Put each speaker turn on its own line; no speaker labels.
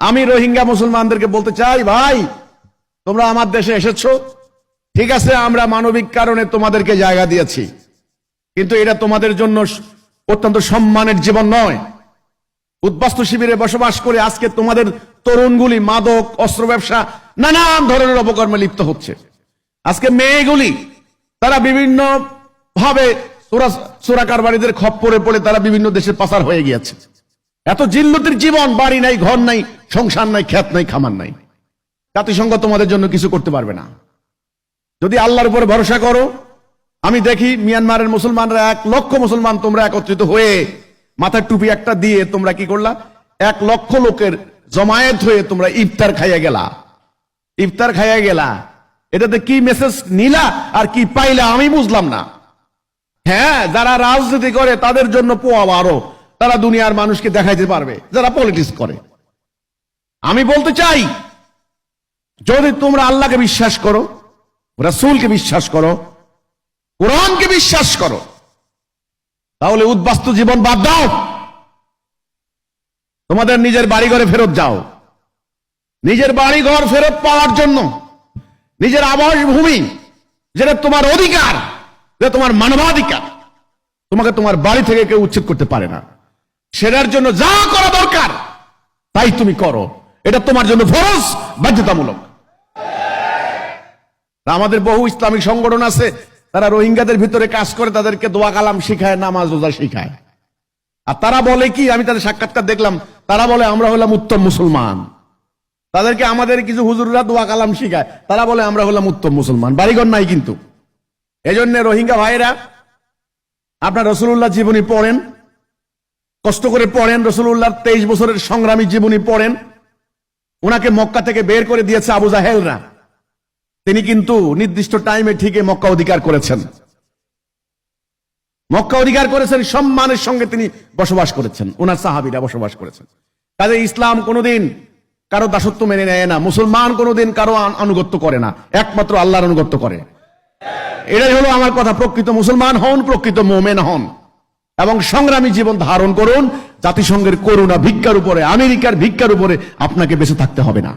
আমি রোহিঙ্গা মুসলমানদেরকে বলতে চাই, ভাই তোমরা আমার দেশে এসেছো, ঠিক আছে, আমরা মানবিক কারণে তোমাদেরকে জায়গা দিয়েছি, কিন্তু এটা তোমাদের জন্য অত্যন্ত সম্মানের জীবন নয়। উদ্বাস্তু শিবিরে বসবাস করে আজকে তোমাদের তরুণগুলি মাদক, অস্ত্র ব্যবসা, নানান ধরনের অপকর্মে লিপ্ত হচ্ছে। আজকে মেয়েগুলি তারা বিভিন্ন ভাবে চোরাকারবারীদের খপ্পরে পড়ে তারা বিভিন্ন দেশে পাচার হয়ে গিয়েছে। এত জিল্লতির জীবন, বাড়ি নাই, ঘর নাই, সংসার নাই, ক্ষেত নাই, খামার নাই। জাতিসংঘ তোমাদের জন্য কিছু করতে পারবে না। যদি আল্লাহর উপরে ভরসা করো, আমি দেখি মিয়ানমারের মুসলমানরা 1 লক্ষ মুসলমান তোমরা একত্রিত হয়ে মাথার টুপি একটা দিয়ে তোমরা কি করলা, 1 লক্ষ লোকের জমায়েত হয়ে তোমরা ইফতার খাইয়া গেলা। ইফতার খাইয়া গেলা, এটাতে কি মেসেজ নিলা আর কি পাইলা আমি বুঝলাম না। হ্যাঁ, যারা রাজনীতি করে তাদের জন্য পোয়া বারো, তারা দুনিয়ার মানুষকে দেখাইতে পারবে, যারা পলিটিক্স করে। আমি বলতে চাই, যদি তোমরা আল্লাহকে বিশ্বাস করো, রাসূলকে বিশ্বাস করো, কোরআনকে বিশ্বাস করো, তাহলে উদ্বাস্তু জীবন বাদ দাও, তোমাদের নিজের বাড়িঘরে ফেরত যাও। নিজের বাড়িঘর ফেরত পাওয়ার জন্য, নিজের আবাসভূমি যেটা তোমার অধিকার, যেটা তোমার মানবাধিকার, তোমাকে তোমার বাড়ি থেকে কেউ উচ্ছেদ করতে পারে না। সেটার জন্য যা করা দরকার তাই তুমি করো, এটা তোমার জন্য ফরজ, বাধ্যতামূলক। আমাদের বহু ইসলামিক সংগঠন আছে, তারা রোহিঙ্গাদের ভিতরে কাজ করে, তাদেরকে দোয়া কালাম শিখায়, নামাজ রোজা শিখায়। আর তারা বলে কি, আমি তাদের সাক্ষাৎকার দেখলাম, তারা বলে আমরা হলাম উত্তম মুসলমান। তাদেরকে আমাদের কিছু হুজুররা দোয়া কালাম শিখায়, তারা বলে আমরা হলাম উত্তম মুসলমান। বাড়িঘর নাই কিন্তু। এজন্য রোহিঙ্গা ভাইরা, আপনার রাসূলুল্লাহ জীবনী পড়েন, কষ্ট করে পড়েন, রাসূলুল্লাহর 23 বছরের সংগ্রামী জীবনী পড়েন। ওনাকে মক্কা থেকে বের করে দিয়েছে আবু জাহেলরা, তিনি কিন্তু নির্দিষ্ট টাইমে ঠিকই মক্কা অধিকার করেছেন। মক্কা অধিকার করেছেন, সম্মানের সঙ্গে তিনি বসবাস করেছেন, ওনার সাহাবীরা বসবাস করেছেন। কাজে ইসলাম কোনোদিন কারো দাসত্ব মেনে নেয় না, মুসলমান কোনোদিন কারো আনুগত্য করে না, একমাত্র আল্লাহর আনুগত্য করে। এটাই হলো আমার কথা। প্রকৃত মুসলমান হন, প্রকৃত মুমিন হন এবং সংগ্রামী জীবন ধারণ করুন। জাতিসংঘের করুণা ভিক্ষার উপরে, আমেরিকার ভিক্ষার উপরে আপনাকে বেঁচে থাকতে হবে না।